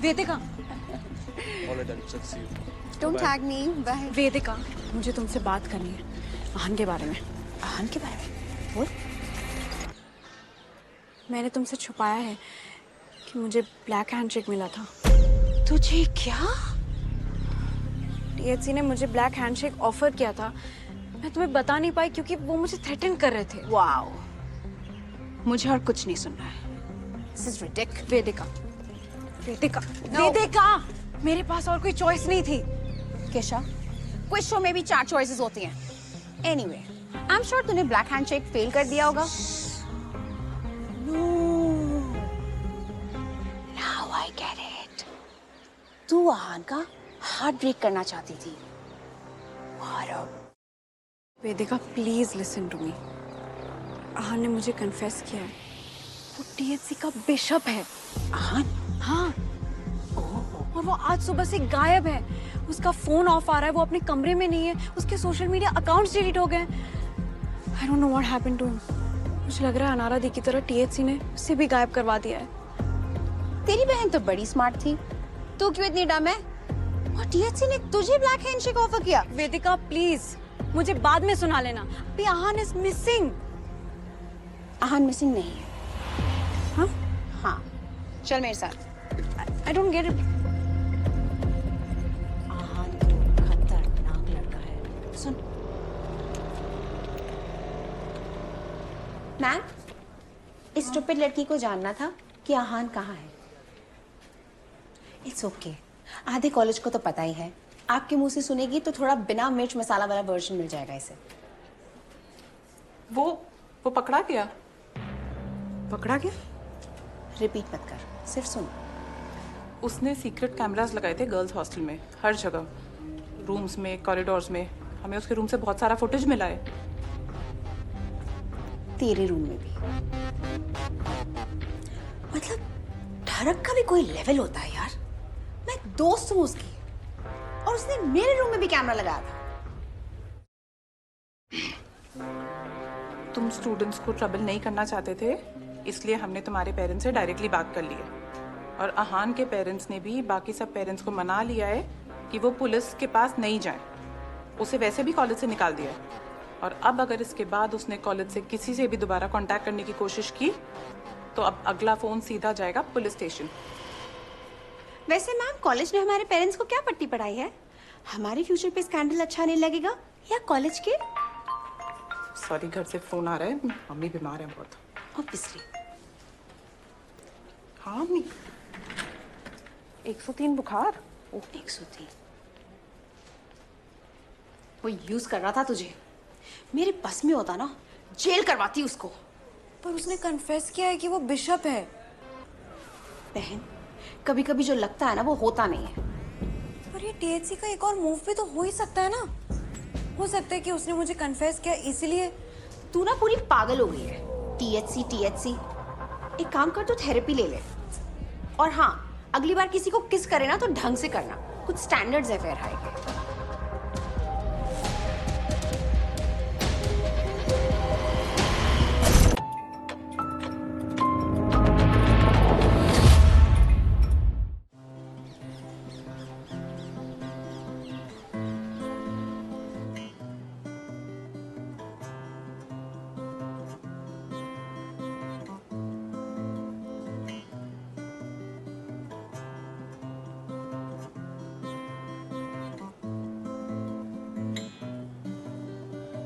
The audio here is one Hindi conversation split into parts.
Vedika, Don't tag me. Bye. वेदिका, मुझे तुमसे बात करनी है आहन के बारे में। आहन के बारे में बोल। मैंने तुमसे छुपाया है कि मुझे ब्लैक हैंडशेक मिला था। तुझे क्या? टीएचसी ने मुझे ब्लैक हैंडशेक ऑफर किया था। मैं तुम्हें बता नहीं पाई क्योंकि वो मुझे थ्रेटन कर रहे थे। वाओ, मुझे और कुछ नहीं सुनना है। This is ridiculous. Vedika, Vedika, No. वेदिका, मेरे पास और कोई चॉइस नहीं थी। केशा, क्विज शो में भी 4 चॉइसेस होती हैं। Anyway, I'm sure तूने ब्लैक हैंडशेक फेल कर दिया होगा। No. Now I get it. तू आहन का हार्ट ब्रेक करना चाहती थी। What a... Vedika, please listen to me. Ahan ने मुझे कन्फेस किया है। वो टीएचसी का बिशप है। आहन? हाँ। और वो आज सुबह से गायब है। उसका फोन ऑफ आ रहा है, वो अपने कमरे में नहीं है, उसके सोशल मीडिया अकाउंट्स डिलीट हो गए। I don't know what happened to him. मुझे लग रहा है अनारा दी की तरह टीएचसी ने उसे भी गायब करवा दिया है। तेरी बहन तो बड़ी स्मार्ट थी, तू क्यों इतनी डम है? और टीएचसी ने तुझे ब्लैक हैंडशेक ऑफर किया? वेदिका प्लीज, मुझे बाद में सुना लेना। अभी आहन इज मिसिंग। आहन मिसिंग नहीं है। हाँ? हाँ, चल मेरे साथ। I don't get it. आहन तो खतरनाक लड़का है। सुन। मैम, इस स्टूपिड लड़की को जानना था कि आहन कहाँ है। इट्स ओके, आधे कॉलेज को तो पता ही है। आपके मुंह से सुनेगी तो थोड़ा बिना मिर्च मसाला वाला वर्जन मिल जाएगा इसे। वो पकड़ा गया? पकड़ा गया? रिपीट मत कर, सिर्फ सुन। उसने सीक्रेट कैमरास लगाए थे गर्ल्स हॉस्टल में, हर जगह, रूम्स में, कॉरिडोर्स में। हमें उसके रूम से बहुत सारा फुटेज मिला है। तेरे रूम में भी? मतलब ठरक का भी कोई लेवल होता है यार। मैं दोस्त हूं उसकी और उसने मेरे रूम में भी कैमरा लगाया था। तुम स्टूडेंट्स को ट्रबल नहीं करना चाहते थे, इसलिए हमने तुम्हारे पेरेंट्स से डायरेक्टली बात कर ली है। और अहान के पेरेंट्स ने भी बाकी सब पेरेंट्स को मना लिया है कि वो पुलिस के पास नहीं जाए। उसे वैसे भी कॉलेज से निकाल दिया है। और अब अगर इसके बाद उसने कॉलेज से किसी से भी दोबारा कांटेक्ट करने की कोशिश की तो अब अगला फोन सीधा जाएगा पुलिस स्टेशन। वैसे मैम, कॉलेज ने हमारे पेरेंट्स को क्या पट्टी पढ़ाई है? हमारे फ्यूचर पे स्कैंडल अच्छा नहीं लगेगा या कॉलेज के? सॉरी, घर से फोन आ रहा है, मम्मी बीमार है बहुत। ऑब्वियसली। हाँ मम्मी, 103 बुखार। 103। वो यूज कर रहा था तुझे। मेरे बस में होता ना, जेल करवाती उसको। पर उसने कन्फेस किया है कि वो बिशप है। बहन, कभी कभी जो लगता है ना वो होता नहीं है। पर ये टीएचसी का एक और मूव भी तो हो ही सकता है ना। हो सकता है कि उसने मुझे कन्फेस किया इसीलिए। तू ना पूरी पागल हो गई है। टीएचसी टीएचसी, एक काम कर, तू थेरेपी ले ले। और हाँ, अगली बार किसी को किस करे ना तो ढंग से करना, कुछ स्टैंडर्ड्स है फेयर हाई के।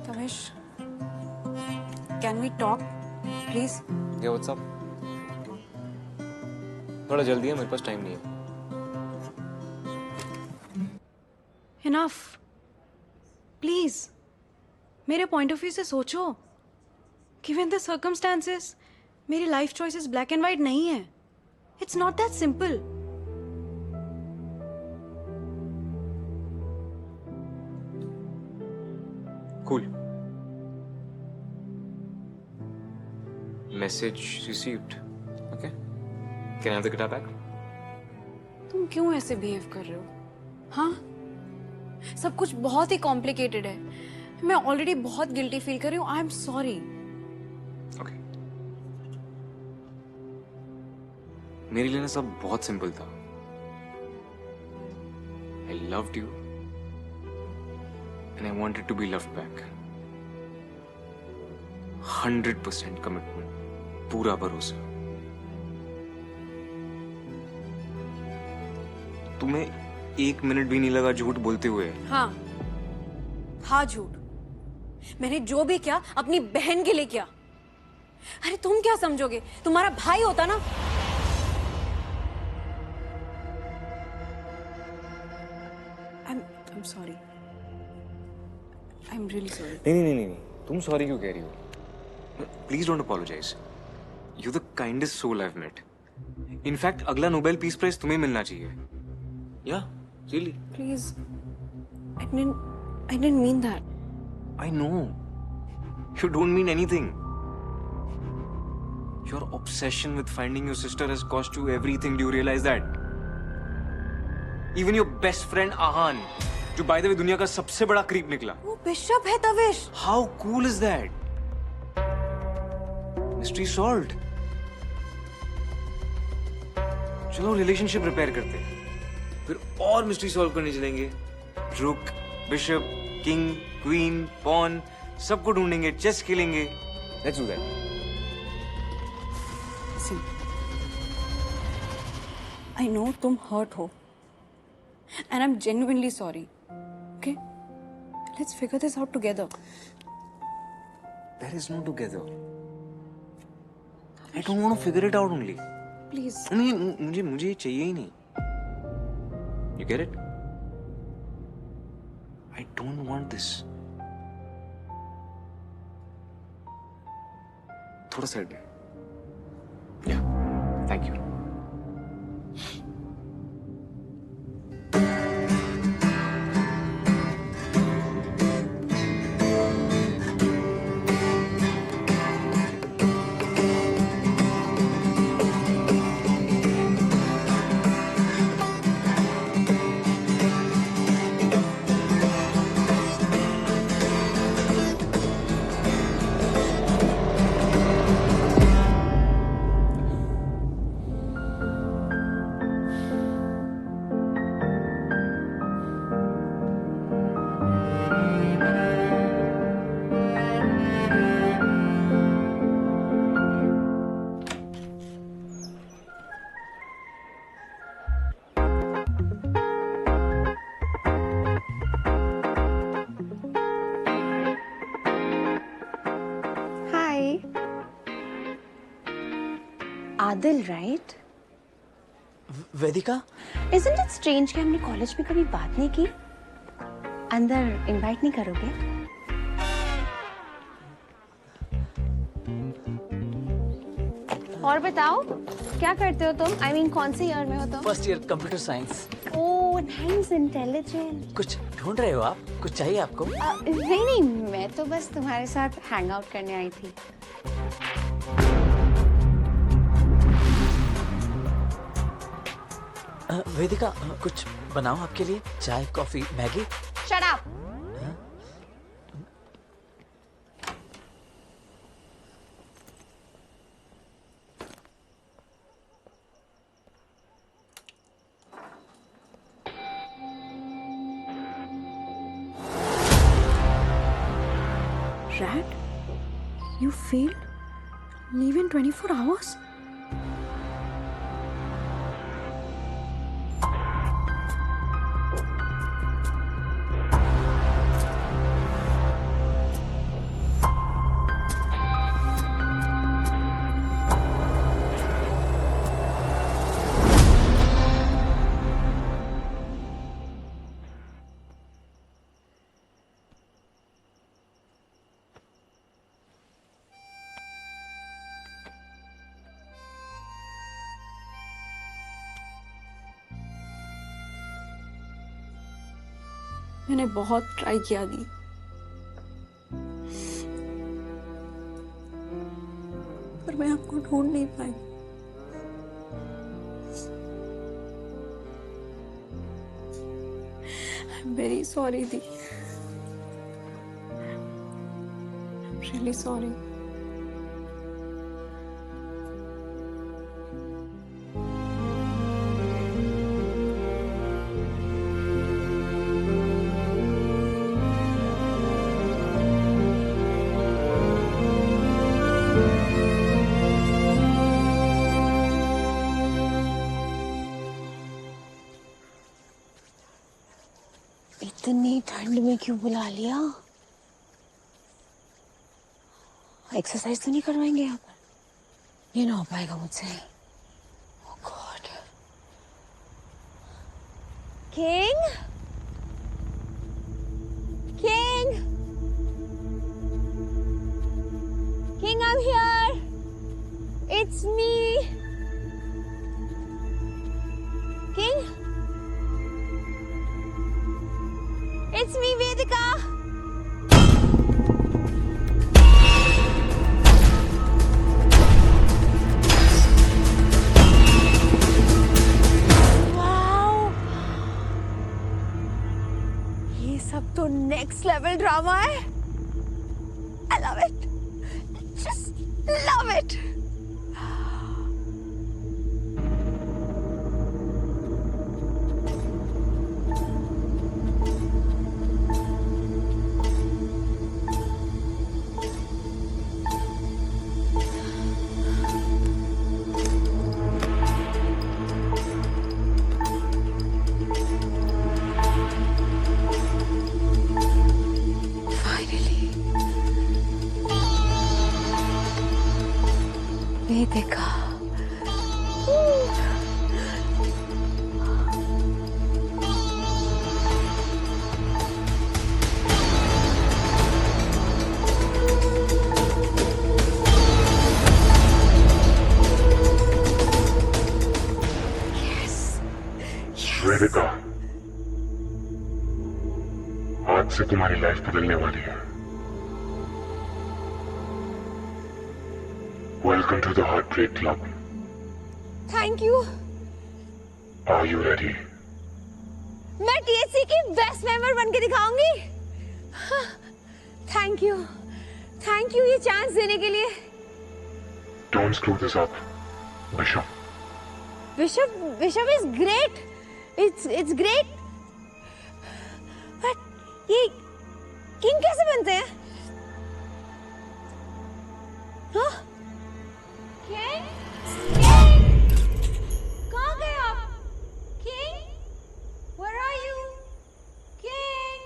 तमेश, कैन वी टॉक प्लीज? क्या व्हाट्सअप? थोड़ा जल्दी है, मेरे पास टाइम नहीं है। इनफ प्लीज, मेरे पॉइंट ऑफ व्यू से सोचो। गिवन द सर्कमस्टांसेस, मेरी life choices black and white नहीं है। It's not that simple. Cool. Message received. Okay, can I have the guitar back? तुम क्यों ऐसे बिहेव कर रहे हो? हाँ, सब कुछ बहुत ही कॉम्प्लिकेटेड है। मैं ऑलरेडी बहुत गिल्टी फील कर रही हूँ। I am sorry. ओके, मेरे लिए ना सब बहुत सिंपल था। I loved you, and I wanted to be loved back. 100% commitment, पूरा भरोसा. तुम्हें 1 मिनट भी नहीं लगा झूठ बोलते हुए? हाँ, हाँ झूठ. मैंने जो भी किया अपनी बहन के लिए किया. अरे तुम क्या समझोगे? तुम्हारा भाई होता ना. I'm sorry. I'm really sorry. नहीं. तुम सॉरी क्यों कह रही हो? Please don't apologize. You're the kindest soul I've met. In fact, अगला नोबेल पीस प्राइज तुम्हें मिलना चाहिए. Yeah, really. Please. I didn't mean that. I know. You don't mean anything. Your obsession with finding your sister has cost you everything. Do you realize that? Even your best friend Ahan, जो by the way दुनिया का सबसे बड़ा creep निकला. वो बिशप है Tavish. How cool is that? Mystery solved. चलो relationship repair करते हैं. फिर और mystery solve करने चलेंगे. Rook, Bishop, King, Queen, Pawn, सबको ढूंढेंगे, chess खेलेंगे. Let's do that. See, I know तुम hurt हो, and I'm genuinely sorry. Okay, let's figure this out together. There is no together. I don't want to figure it out only. Please. नहीं, मुझे ये चाहिए ही नहीं. You get it? I don't want this. थोड़ा साइड में. Yeah, thank you. Adil, right? Vedika? Isn't it strange कि हमने कॉलेज में कभी बात नहीं की? अंदर इनवाइट नहीं करोगे? और बताओ क्या करते हो तुम? I mean कौन से ईयर में हो तुम? First year computer science. Oh nice, intelligent. कुछ ढूंढ रहे हो आप? कुछ चाहिए आपको? नहीं, मैं तो बस तुम्हारे साथ हैंग आउट करने आई थी. वेदिका, कुछ बनाओ आपके लिए. चाय, coffee, Maggi. Shut up. Rat, you failed? Leave in 24 hours? मैंने बहुत ट्राई किया दी, पर मैं आपको ढूंढ नहीं पाई. I'm very sorry the. I'm really sorry. ठंड में क्यों बुला लिया? एक्सरसाइज तो नहीं करवाएंगे यहाँ पर? ये ना हो पाएगा मुझसे। Oh God. King, king, king, I'm here. It's me. King? It's me, Vedika. Wow. ये सब तो next level drama है. I love it. Just love it. Vedika. वेदिका, आज से तुम्हारी लाइफ बदलने वाली है। Welcome to the heart break club. Thank you. Are you ready? मैं टीएससी की बेस्ट मेंबर बन के दिखाऊंगी। थैंक यू ये चांस देने के लिए। Don't screw this up, bishop. Bishop is great. It's great. But ये किंग कैसे बनते हैं? हाँ? किंग? कहाँ गए आप? King? Where are you? King?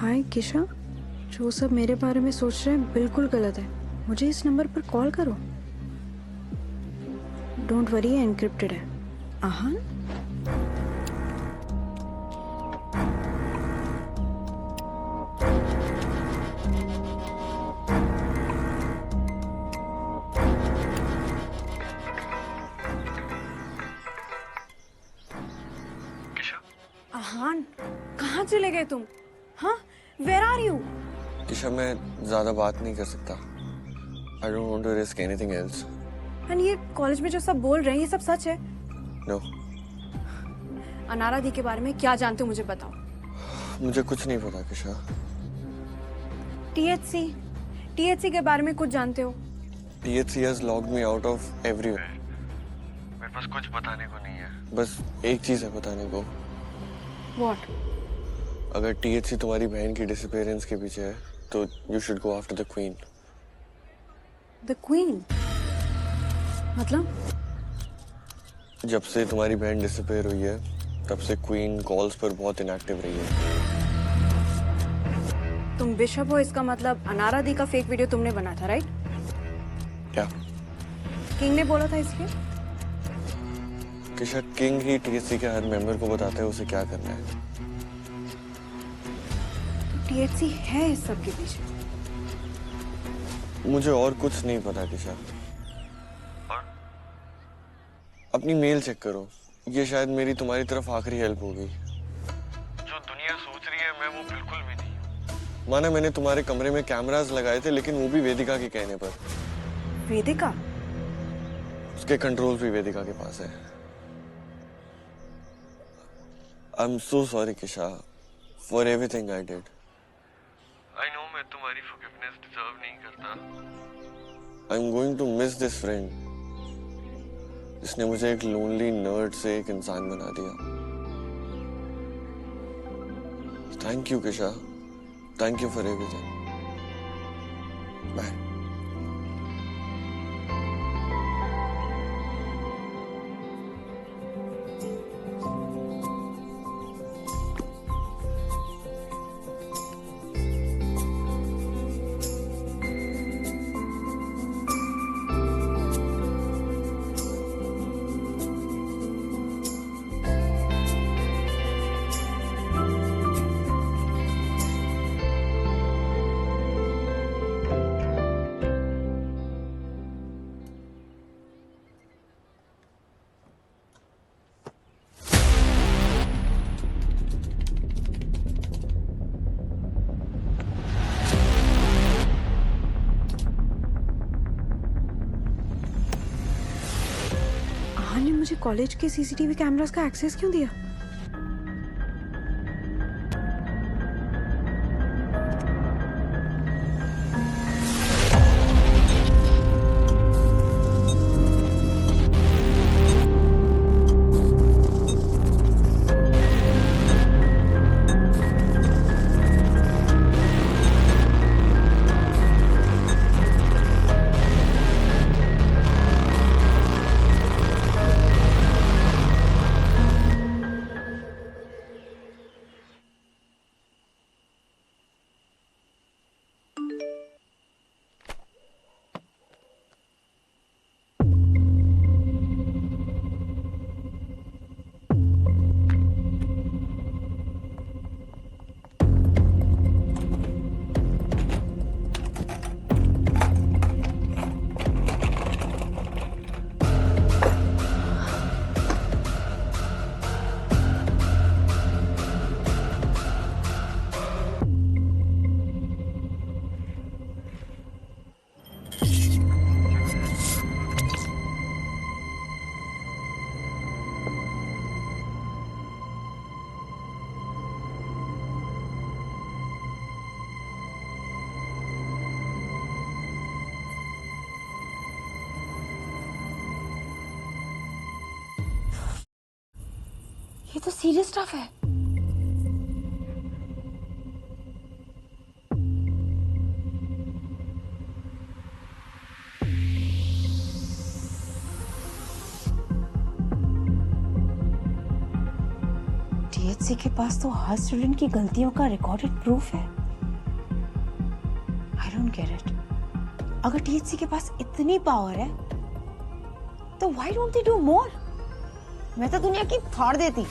हाय किशा, जो सब मेरे बारे में सोच रहे हैं बिल्कुल गलत है। मुझे इस नंबर पर कॉल करो। डोंट वरी, एनक्रिप्टेड है। आहान? आहान, कहाँ चले गए तुम? हाँ, वेयर आर यू? किशा, मैं ज्यादा बात नहीं कर सकता। I don't want to risk anything else. And ये कॉलेज में जो सब बोल रहे हैं ये सब सच है? No. अनारा दी के बारे में क्या जानते हो मुझे बताओ। मुझे कुछ नहीं पता किशा। टीएचसी के बारे में कुछ जानते हो? THC has logged me out of everywhere. मेरे पास कुछ बताने को नहीं है। बस एक चीज है बताने को। What? अगर THC तुम्हारी बहन की डिसअपीयरेंस के पीछे है तो you should go after the queen. The Queen? मतलब? जब से तुम्हारी बहन डिसअपीयर हुई है तब से क्वीन कॉल्स पर बहुत इनएक्टिव रही है। तुम बिशप हो, इसका मतलब अनारा दी का फेक वीडियो तुमने बना था, राइट? क्या? किंग ने बोला था इसलिए? किशा, किंग ही THC के हर मेंबर को बताता है उसे क्या करना है। THC है इस सब के पीछे। मुझे और कुछ नहीं पता किशा। अपनी मेल चेक करो, ये शायद मेरी तुम्हारी तरफ आखिरी हेल्प होगी। जो दुनिया सोच रही है मैं वो बिल्कुल भी नहीं। माना मैंने तुम्हारे कमरे में कैमरास लगाए थे, लेकिन वो भी वेदिका के कहने पर। वेदिका? उसके कंट्रोल भी वेदिका के पास है। I am so sorry Kisha for everything I did. I know मैं तुम्हारी फॉरगिवनेस डिजर्व नहीं करता। I am going to miss this friend जिसने मुझे एक लोनली नर्ड से एक इंसान बना दिया। Thank you Kisha, thank you for everything. Bye. Aahan ने मुझे कॉलेज के सीसीटीवी कैमरास का एक्सेस क्यों दिया? ये तो सीरियस स्टफ है। टीएचसी के पास तो हर स्टूडेंट की गलतियों का रिकॉर्डेड प्रूफ है। I don't get it. अगर टीएचसी के पास इतनी पावर है तो why don't they do more? मैं तो दुनिया की फाड़ देती।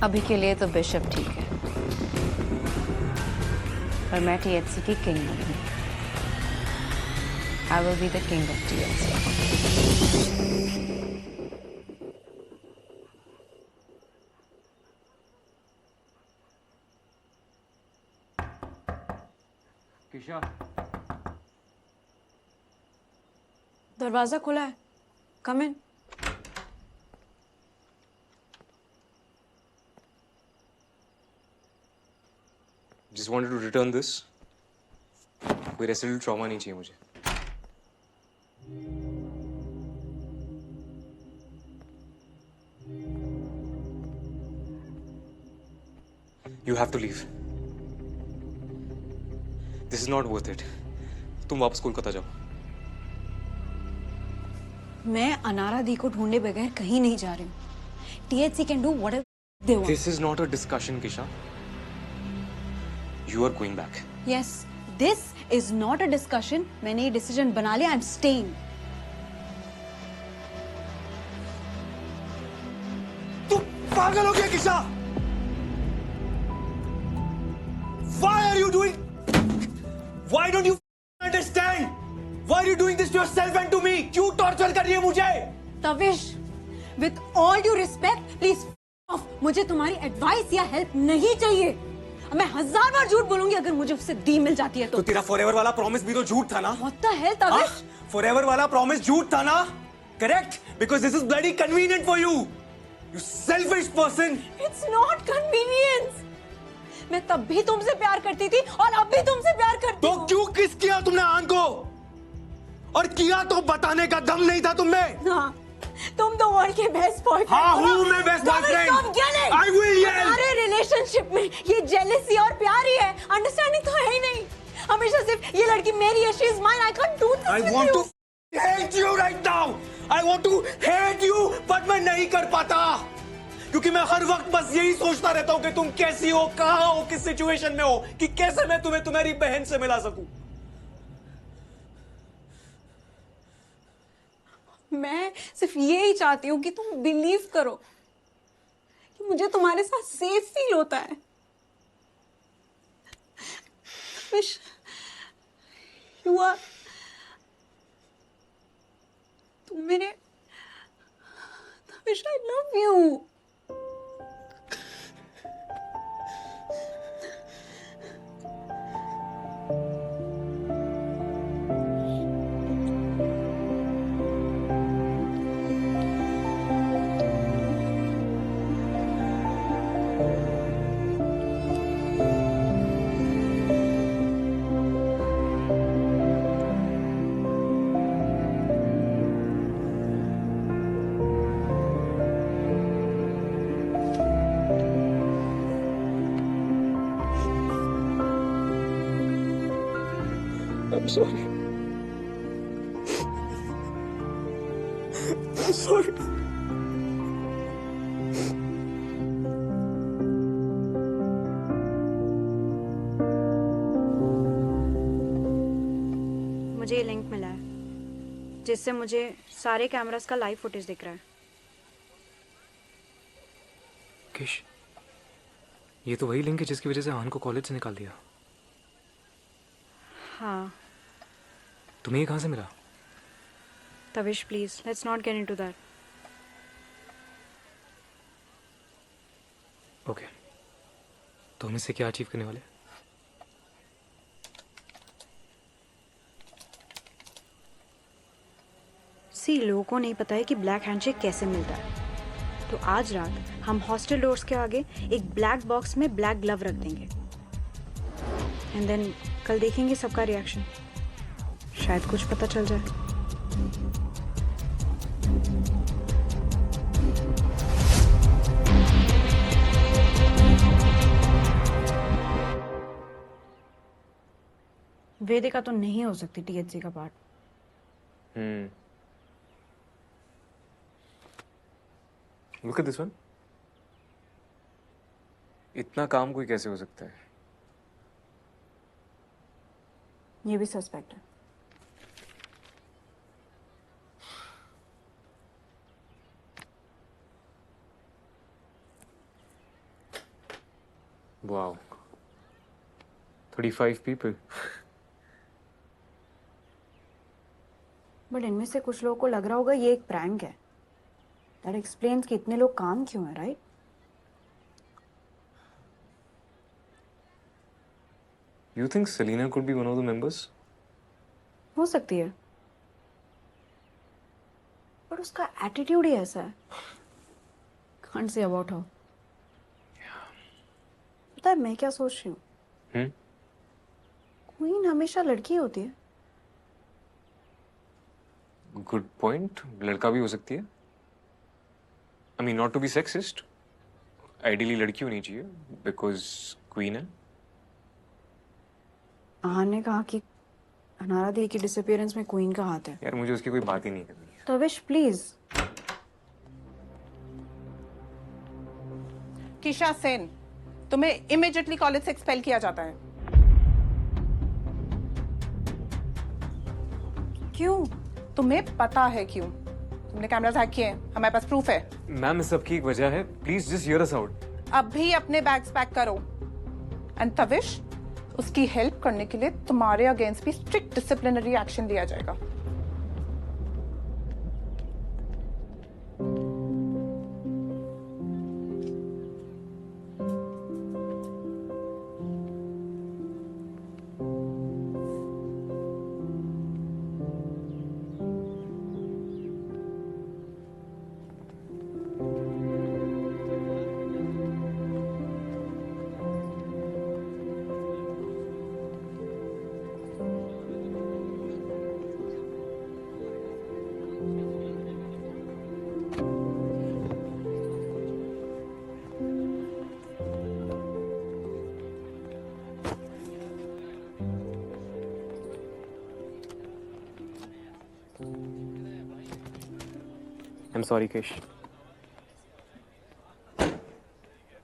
अभी के लिए तो बिशप ठीक है, पर मैं टीएचसी की किंग बनूंगी। I will be the king of THC. Kisha, दरवाजा खुला है, come in. Just wanted to return this. कोई रेसिडुअल ट्रॉमा नहीं चाहिए मुझे। You have to leave. This is not worth it. तुम वापस कोलकाता जाओ। मैं अनारा दी को ढूंढे बगैर कहीं नहीं जा रही हूँ। THC can do whatever they want. This is not a discussion, Kisha. You are going back. Yes, this is not a discussion. मैंने ये डिसीजन बना लिया. I'm staying. तू पागल हो गया Kisha? Why are you doing? Why don't you understand? Why are you doing this to yourself and to me? क्यों टॉर्चर कर रही है मुझे? Tavish, with all due respect, please off. मुझे तुम्हारी एडवाइस या हेल्प नहीं चाहिए. मैं 1000 बार झूठ बोलूंगी अगर मुझे उससे दी मिल जाती है तो तेरा फॉरएवर वाला प्रॉमिस भी तो झूठ था ना? What the hell, Tavish? Forever वाला प्रॉमिस झूठ था ना? Correct? Because this is bloody convenient for you. You selfish person. It's not convenience. मैं तब भी तुमसे प्यार करती थी और अब भी तुमसे प्यार करती तो हूँ। क्यों किस किया तुमने आन को? और किया तो बताने का दम नहीं था तुम्हें? हाँ, तुम तो वर्ल्ड के बेस्ट बॉयफ्रेंड। हाँ, हूँ मैं best boyfriend। I will yell। हमारे रिलेशनशिप में ये जेलसी और प्यार ही है, अंडरस्टैंडिंग तो है ही नहीं। हमेशा सिर्फ ये लड़की मेरी है, she is mine, I can't do this I with want you. to hate you right now. I want to hate you, but मैं नहीं कर पाता क्योंकि मैं हर वक्त बस यही सोचता रहता हूँ कि तुम कैसी हो, कहाँ हो, किस सिचुएशन में हो, कि कैसे मैं तुम्हें तुम्हारी बहन से मिला सकूं। मैं सिर्फ ये ही चाहती हूँ कि तुम बिलीव करो कि मुझे तुम्हारे साथ सेफ फील होता है। विश यू आर, तुम मेरे, wish I love you. I'm sorry. I'm sorry. मुझे ये लिंक मिला है जिससे मुझे सारे कैमरास का लाइव फुटेज दिख रहा है। किश, ये तो वही लिंक है जिसकी वजह से आन को कॉलेज से निकाल दिया। हाँ तुम्हें ये कहाँ से मिला? Tavish, please let's not get into that. Okay, तो हम इससे क्या अचीव करने वाले? सी, लोगों को नहीं पता है कि ब्लैक हैंडशेक कैसे मिलता है, तो आज रात हम हॉस्टल डोर्स के आगे एक ब्लैक बॉक्स में ब्लैक ग्लव रख देंगे एंड देन कल देखेंगे सबका रिएक्शन, शायद कुछ पता चल जाए। वेदिका तो नहीं हो सकती टीएचसी का part. Look at this one. इतना काम कोई कैसे हो सकता है? ये भी सस्पेक्ट है। Wow, 35 people। बट इनमें से कुछ लोगों को लग रहा होगा ये एक प्रैंक है। दैट एक्सप्लेन्स कि इतने लोग काम क्यों है, right? You think Selena could be one of the members? हो सकती है, पर उसका एटीट्यूड ही ऐसा है। Can't say about her। पता है मैं क्या सोच रही हूँ? क्वीन हमेशा लड़की होती है। गुड पॉइंट, लड़का भी हो सकती है। I mean not to be sexist, ideally लड़की होनी चाहिए बिकॉज क्वीन है। आहान ने कहा कि अनारा दी की डिसअपीयरेंस में क्वीन का हाथ है। यार मुझे उसकी कोई बात ही नहीं करनी है। तविश प्लीज। किशा सेन, तुम्हें इमीडिएटली कॉलेज से एक्सपेल किया जाता है। क्यों? तुम्हें पता है क्यों? तुमने कैमरास हैक किए हैं, हमारे पास प्रूफ है। मैम इस सब की एक वजह है, please just here us out. अब भी अपने बैग्स पैक करो। एंड तविश, उसकी हेल्प करने के लिए तुम्हारे अगेंस्ट भी स्ट्रिक्ट डिसिप्लिनरी एक्शन लिया जाएगा। I'm sorry, केश.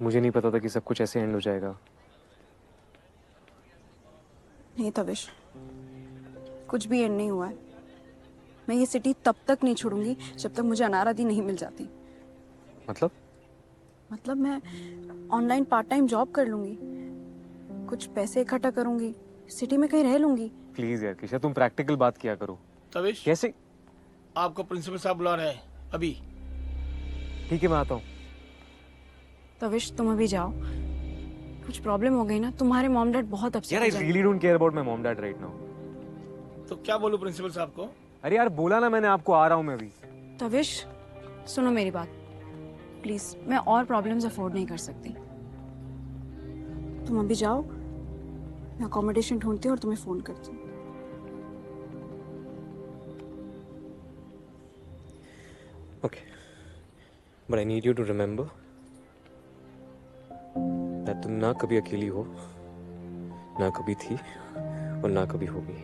मुझे नहीं पता था कि सब कुछ ऐसे एंड हो जाएगा. नहीं तविश, कुछ भी एंड नहीं हुआ है. मैं ये सिटी तब तक नहीं छोड़ूंगी जब तक मुझे अनारा दी नहीं मिल जाती. मतलब मैं ऑनलाइन पार्ट टाइम जॉब कर लूंगी, कुछ पैसे इकट्ठा करूंगी, सिटी में कहीं रह लूंगी. प्लीज यार केशा, तुम प्रैक्टिकल बात किया करो. तविश, कैसे? आपको प्रिंसिपल साहब बुला रहे हैं अभी. ठीक है, मैं आता हूँ. तविश तुम अभी जाओ. कुछ प्रॉब्लम हो गई ना, तुम्हारे मॉम डैड बहुत अपसेट यार, हो I जाएंगे. really don't care about my mom dad right now. तो क्या बोलूं प्रिंसिपल साहब को? अरे यार, बोला ना मैंने आपको, आ रहा हूँ मैं अभी. तविश सुनो मेरी बात प्लीज, मैं और प्रॉब्लम्स अफोर्ड नहीं कर सकती. तुम अभी जाओ, मैं अकोमोडेशन ढूंढती हूँ और तुम्हें फोन करती हूँ. Okay. But I need you to remember that तुम ना कभी अकेली हो, ना कभी थी और ना कभी होगी.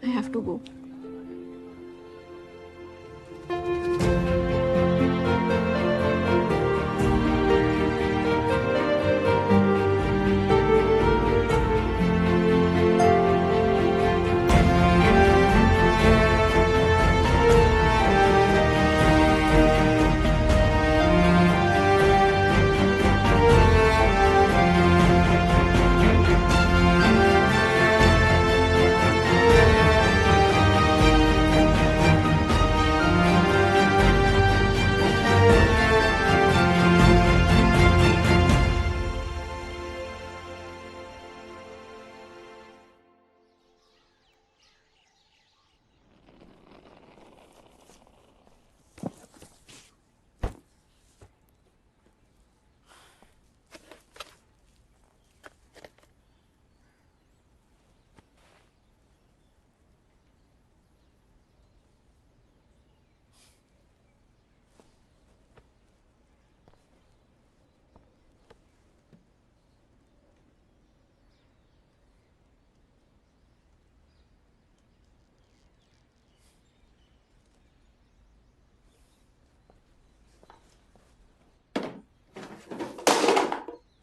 I have to go.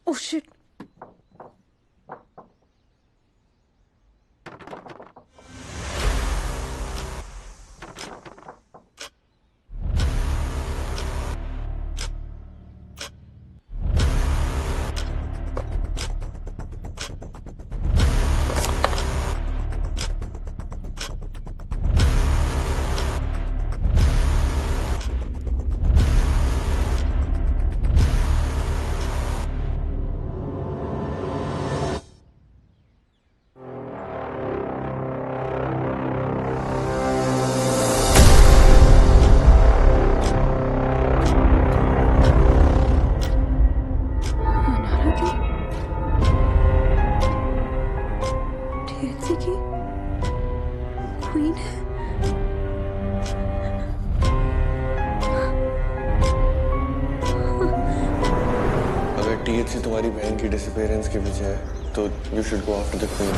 Oh shit. THC की क्वीन है. अगर THC तुम्हारी बहन की डिसअपीयरेंस की वजह है तो you should go after the queen.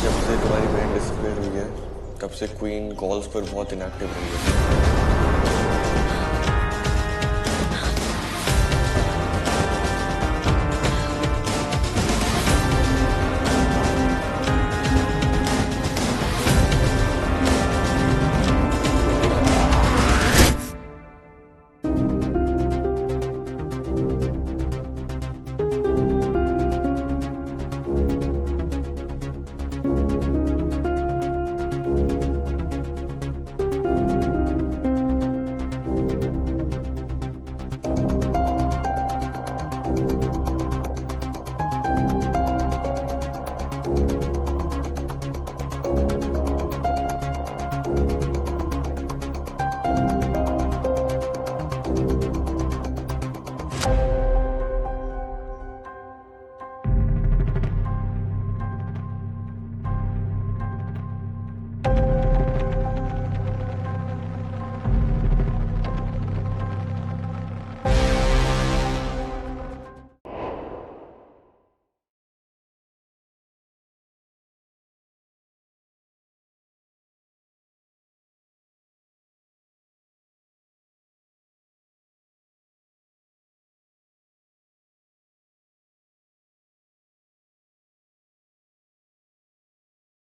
जब से तुम्हारी बहन डिसअपीयर हुई है तब से क्वीन कॉल्स पर बहुत इनएक्टिव रही है. है।